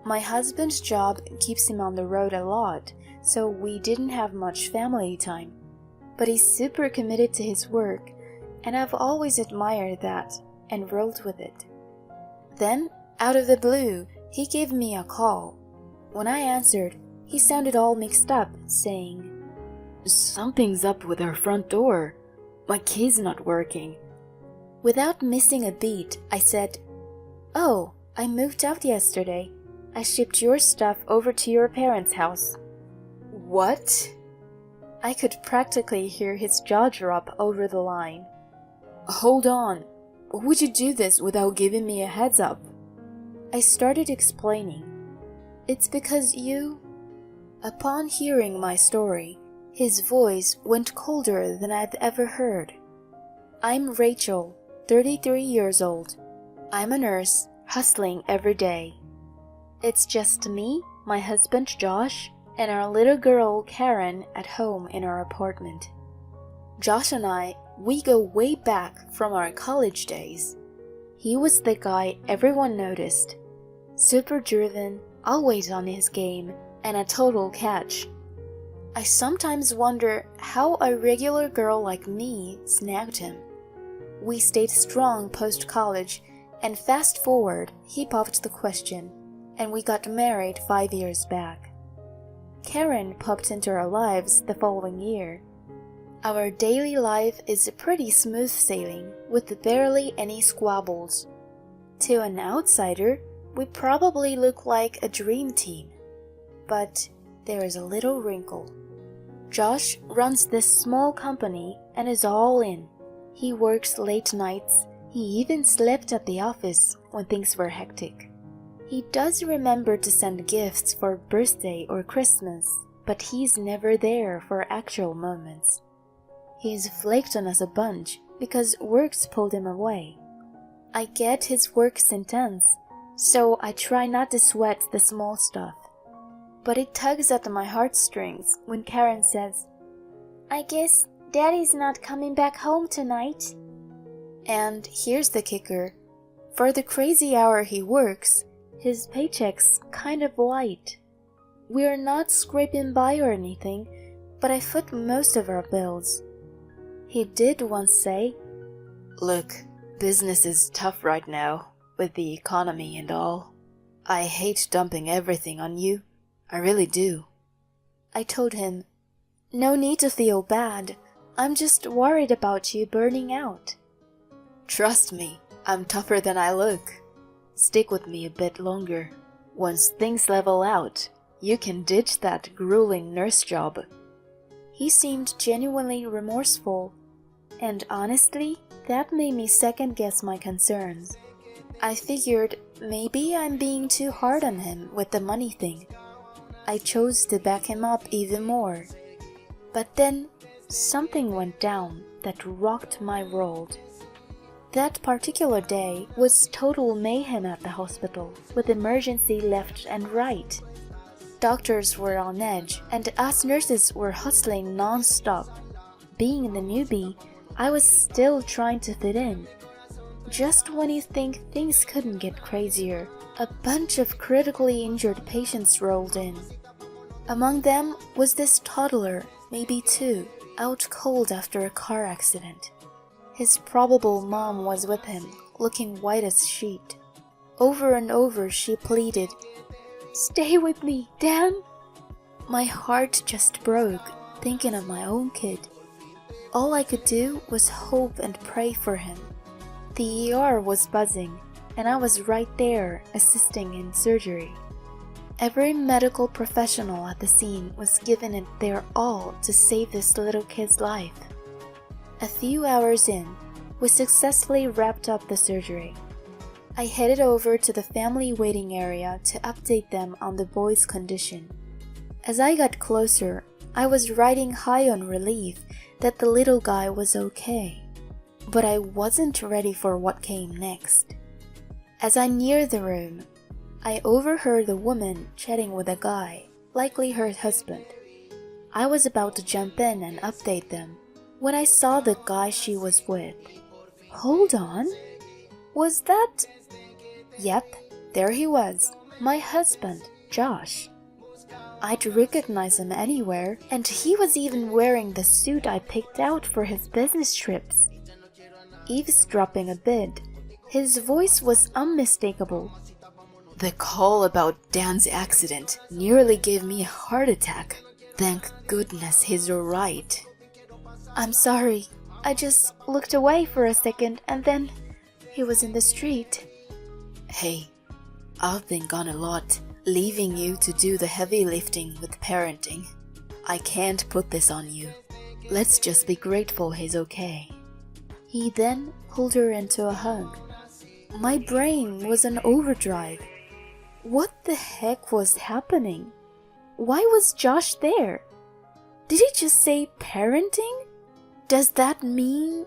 My husband's job keeps him on the road a lot, so we didn't have much family time. But he's super committed to his work, and I've always admired that and rolled with it. Then, out of the blue, he gave me a call. When I answered, he sounded all mixed up, saying, "Something's up with our front door. My key's not working." Without missing a beat, I said, "Oh, I moved out yesterday. I shipped your stuff over to your parents' house." "What?" I could practically hear his jaw drop over the line. "Hold on. Would you do this without giving me a heads up?" I started explaining. "It's because you..." Upon hearing my story, his voice went colder than I'd ever heard. "I'm Rachel, 33 years old. I'm a nurse, hustling every day. It's just me, my husband Josh, and our little girl Karen at home in our apartment. Josh and we go way back from our college days. He was the guy everyone noticed. Super driven, always on his game, and a total catch. I sometimes wonder how a regular girl like me snagged him. We stayed strong post-college, and fast forward, he popped the question, and we got married 5 years back. Karen popped into our lives the following year. Our daily life is pretty smooth sailing, with barely any squabbles. To an outsider, we probably look like a dream team. But there is a little wrinkle. Josh runs this small company and is all in. He works late nights. He even slept at the office when things were hectic. He does remember to send gifts for birthday or Christmas, but he's never there for actual moments. He's flaked on us a bunch because work's pulled him away. I get his work's intense, so I try not to sweat the small stuff. But it tugs at my heartstrings when Karen says, "I guess Daddy's not coming back home tonight." And here's the kicker. For the crazy hour he works, his paycheck's kind of light. We're not scraping by or anything, but I foot most of our bills. He did once say, "Look, business is tough right now, with the economy and all. I hate dumping everything on you. I really do." I told him, "No need to feel bad. I'm just worried about you burning out." "Trust me, I'm tougher than I look. Stick with me a bit longer. Once things level out, you can ditch that grueling nurse job." He seemed genuinely remorseful, and honestly, that made me second-guess my concerns. I figured maybe I'm being too hard on him with the money thing. I chose to back him up even more. But then, something went down that rocked my world. That particular day was total mayhem at the hospital, with emergency left and right. Doctors were on edge, and us nurses were hustling non-stop. Being the newbie, I was still trying to fit in. Just when you think things couldn't get crazier, a bunch of critically injured patients rolled in. Among them was this toddler, maybe 2, out cold after a car accident. His probable mom was with him, looking white as sheet. Over and over she pleaded, "Stay with me, Dan!" My heart just broke, thinking of my own kid. All I could do was hope and pray for him. The ER was buzzing, and I was right there, assisting in surgery. Every medical professional at the scene was giving it their all to save this little kid's life. A few hours in, we successfully wrapped up the surgery. I headed over to the family waiting area to update them on the boy's condition. As I got closer, I was riding high on relief that the little guy was okay. But I wasn't ready for what came next. As I neared the room, I overheard the woman chatting with a guy, likely her husband. I was about to jump in and update them when I saw the guy she was with. Hold on. Was that... Yep, there he was, My husband, Josh. I'd recognize him anywhere, and he was even wearing the suit I picked out for his business trips. Eavesdropping a bit, his voice was unmistakable. The call about Dan's accident nearly gave me a heart attack. Thank goodness he's alright. I'm sorry, I just looked away for a second and then he was in the street. Hey, I've been gone a lot, leaving you to do the heavy lifting with parenting. I can't put this on you. Let's just be grateful he's okay. He then pulled her into a hug. My brain was in overdrive. What the heck was happening? Why was Josh there? Did he just say parenting? Does that mean?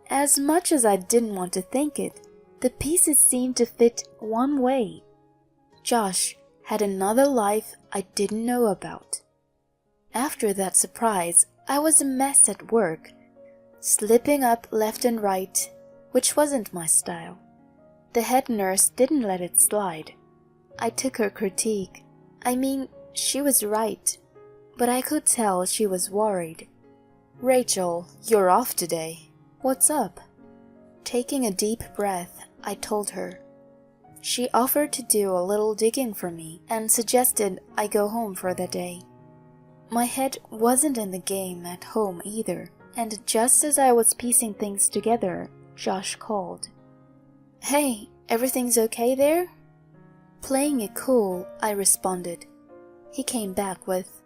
As much as I didn't want to think it, the pieces seemed to fit one way. Josh had another life I didn't know about. After that surprise, I was a mess at work, slipping up left and right, which wasn't my style. The head nurse didn't let it slide. I took her critique. I mean, she was right, but I could tell she was worried. Rachel, you're off today. What's up? Taking a deep breath, I told her. She offered to do a little digging for me and suggested I go home for the day. My head wasn't in the game at home either, and just as I was piecing things together, Josh called. Hey, everything's okay there? Playing it cool, I responded. He came back with,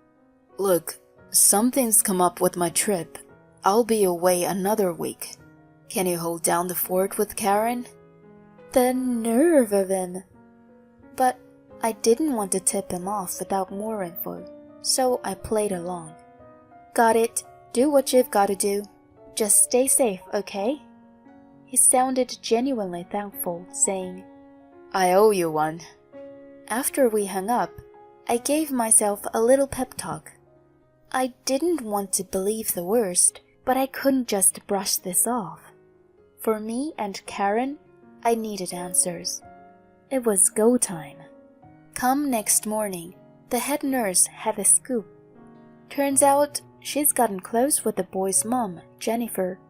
Look, something's come up with my trip. I'll be away another week. Can you hold down the fort with Karen? The nerve of him! But I didn't want to tip him off without more info, so I played along. Got it. Do what you've got to do. Just stay safe, okay? He sounded genuinely thankful, saying, I owe you one. After we hung up, I gave myself a little pep talk. I didn't want to believe the worst, but I couldn't just brush this off. For me and Karen, I needed answers. It was go time. Come next morning, the head nurse had a scoop. Turns out she's gotten close with the boy's mom, Jennifer.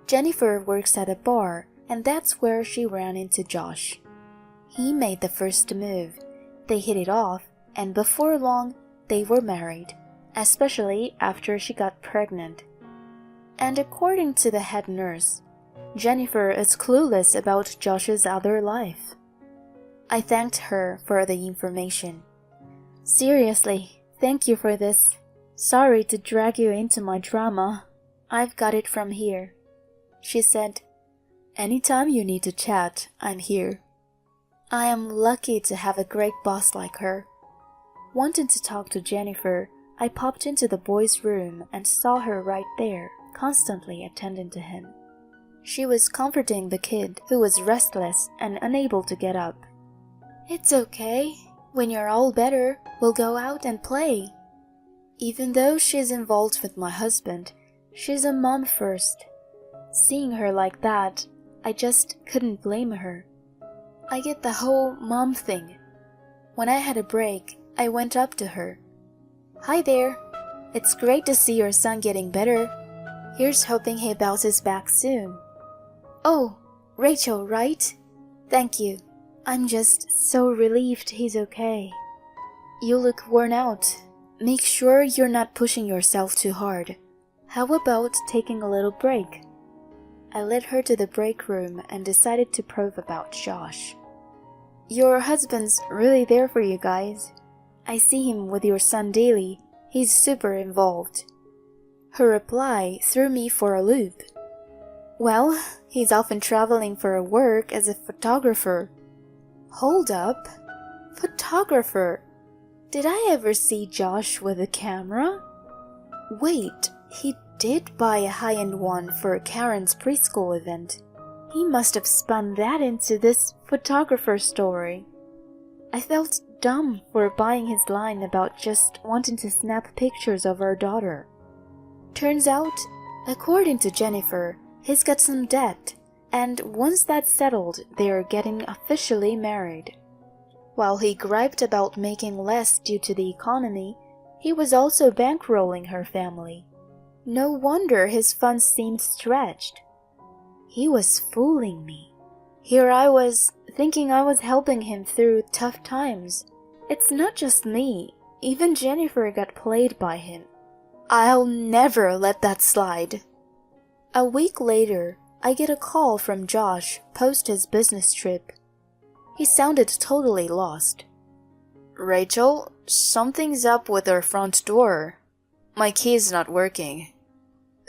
Jennifer works at a bar, and that's where she ran into Josh. He made the first move. They hit it off, and before long, they were married, especially after she got pregnant. And according to the head nurse, Jennifer is clueless about Josh's other life. I thanked her for the information. Seriously, thank you for this. Sorry to drag you into my drama. I've got it from here. She said, Anytime you need to chat, I'm here. I am lucky to have a great boss like her. Wanting to talk to Jennifer, I popped into the boy's room and saw her right there, constantly attending to him. She was comforting the kid who was restless and unable to get up. It's okay. When you're all better, we'll go out and play. Even though she's involved with my husband, she's a mom first. Seeing her like that, I just couldn't blame her. I get the whole mom thing. When I had a break, I went up to her. Hi there. It's great to see your son getting better. Here's hoping he bounces back soon. Oh, Rachel, right? Thank you. I'm just so relieved he's okay. You look worn out. Make sure you're not pushing yourself too hard. How about taking a little break? I led her to the break room and decided to probe about Josh. Your husband's really there for you guys. I see him with your son daily. He's super involved. Her reply threw me for a loop. Well, he's often traveling for work as a photographer. Hold up. Photographer? Did I ever see Josh with a camera? Wait, he did buy a high-end one for Karen's preschool event. He must have spun that into this photographer story. I felt dumb for buying his line about just wanting to snap pictures of our daughter. Turns out, according to Jennifer, he's got some debt, and once that's settled, they're getting officially married. While he griped about making less due to the economy, he was also bankrolling her family. No wonder his funds seemed stretched. He was fooling me. Here I was, thinking I was helping him through tough times. It's not just me, even Jennifer got played by him. I'll never let that slide. A week later, I get a call from Josh post his business trip. He sounded totally lost. Rachel, something's up with our front door. My key's not working.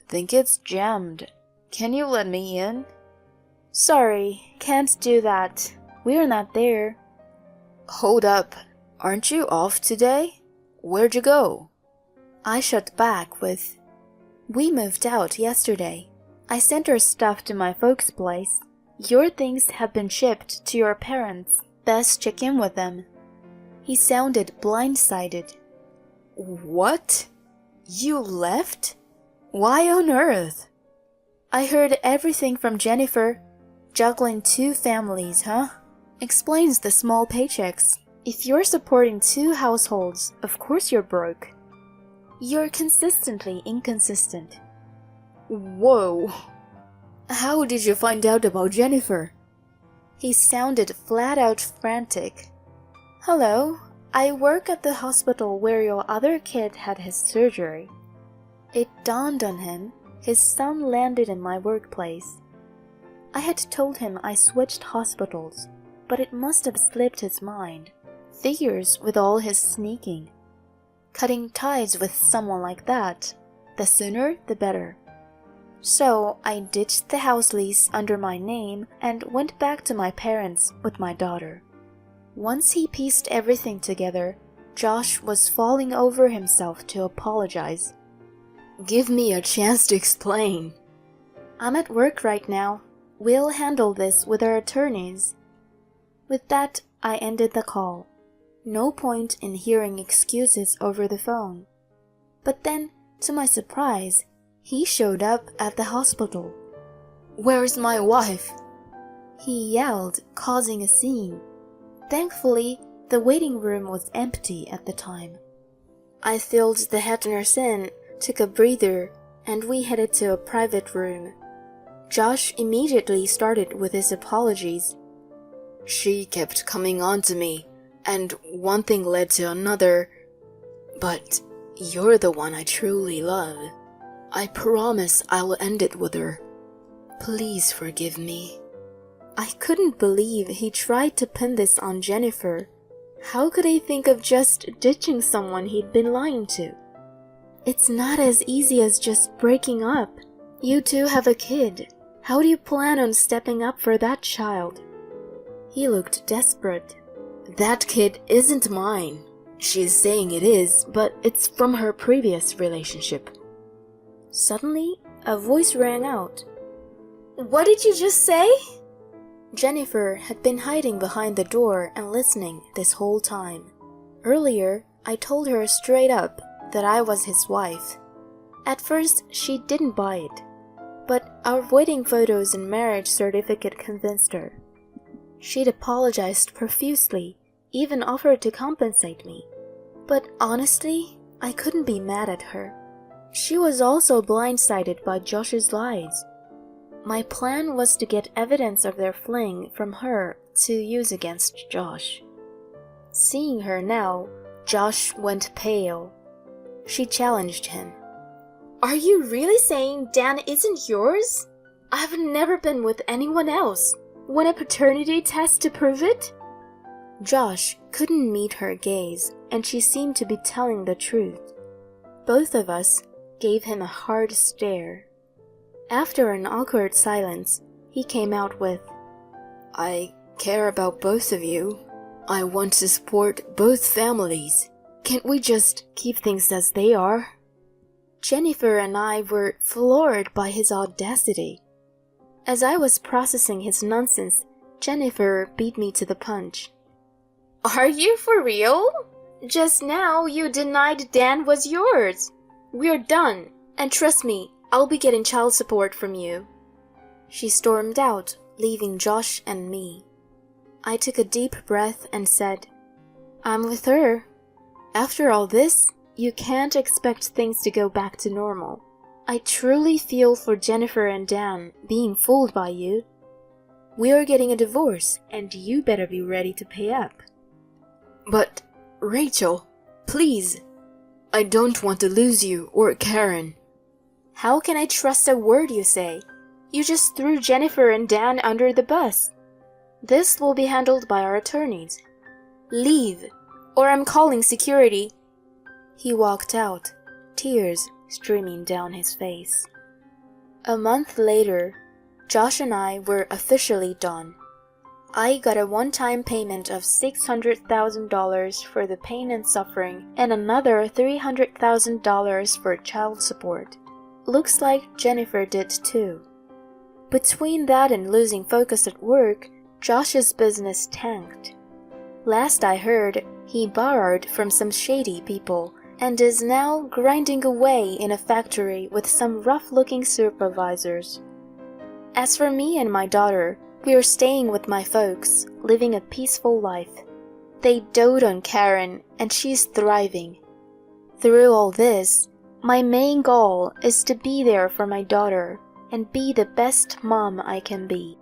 Think it's jammed. Can you let me in? Sorry, can't do that. We're not there. Hold up. Aren't you off today? Where'd you go? I shot back with, We moved out yesterday. I sent our stuff to my folks' place. Your things have been shipped to your parents. Best check in with them. He sounded blindsided. What? You left? Why on earth? I heard everything from Jennifer. Juggling 2 families, huh? Explains the small paychecks. If you're supporting 2 households, of course you're broke. You're consistently inconsistent. Whoa. How did you find out about Jennifer? He sounded flat out frantic. Hello, I work at the hospital where your other kid had his surgery. It dawned on him, his son landed in my workplace. I had told him I switched hospitals, but it must have slipped his mind. Figures with all his sneaking. Cutting ties with someone like that, the sooner the better. So I ditched the house lease under my name and went back to my parents with my daughter. Once he pieced everything together, Josh was falling over himself to apologize. Give me a chance to explain. I'm at work right now. We'll handle this with our attorneys. With that, I ended the call. No point in hearing excuses over the phone. But then, to my surprise, he showed up at the hospital. Where's my wife? He yelled, causing a scene. Thankfully, the waiting room was empty at the time. I filled the head nurse in, took a breather, and we headed to a private room. Josh immediately started with his apologies. She kept coming on to me, and one thing led to another. But you're the one I truly love. I promise I'll end it with her. Please forgive me. I couldn't believe he tried to pin this on Jennifer. How could he think of just ditching someone he'd been lying to? It's not as easy as just breaking up. You two have a kid. How do you plan on stepping up for that child? He looked desperate. That kid isn't mine. She's saying it is, but it's from her previous relationship. Suddenly, a voice rang out. What did you just say? Jennifer had been hiding behind the door and listening this whole time. Earlier, I told her straight up that I was his wife. At first, she didn't buy it, but our wedding photos and marriage certificate convinced her. She'd apologized profusely, even offered to compensate me. But honestly, I couldn't be mad at her. She was also blindsided by Josh's lies. My plan was to get evidence of their fling from her to use against Josh. Seeing her now, Josh went pale. She challenged him. Are you really saying Dan isn't yours? I've never been with anyone else. Want a paternity test to prove it? Josh couldn't meet her gaze, and she seemed to be telling the truth. Both of us gave him a hard stare. After an awkward silence, he came out with, I care about both of you. I want to support both families. Can't we just keep things as they are? Jennifer and I were floored by his audacity. As I was processing his nonsense, Jennifer beat me to the punch. Are you for real? Just now you denied Dan was yours. We're done, and trust me, I'll be getting child support from you. She stormed out, leaving Josh and me. I took a deep breath and said, I'm with her. After all this, you can't expect things to go back to normal. I truly feel for Jennifer and Dan being fooled by you. We are getting a divorce, and you better be ready to pay up. But, Rachel, please. I don't want to lose you or Karen. How can I trust a word you say? You just threw Jennifer and Dan under the bus. This will be handled by our attorneys. Leave, or I'm calling security. He walked out, tears streaming down his face. A month later, Josh and I were officially done. I got a one-time payment of $600,000 for the pain and suffering and another $300,000 for child support. Looks like Jennifer did too. Between that and losing focus at work, Josh's business tanked. Last I heard, he borrowed from some shady people and is now grinding away in a factory with some rough-looking supervisors. As for me and my daughter, we are staying with my folks, living a peaceful life. They dote on Karen, and she's thriving. Through all this, my main goal is to be there for my daughter and be the best mom I can be.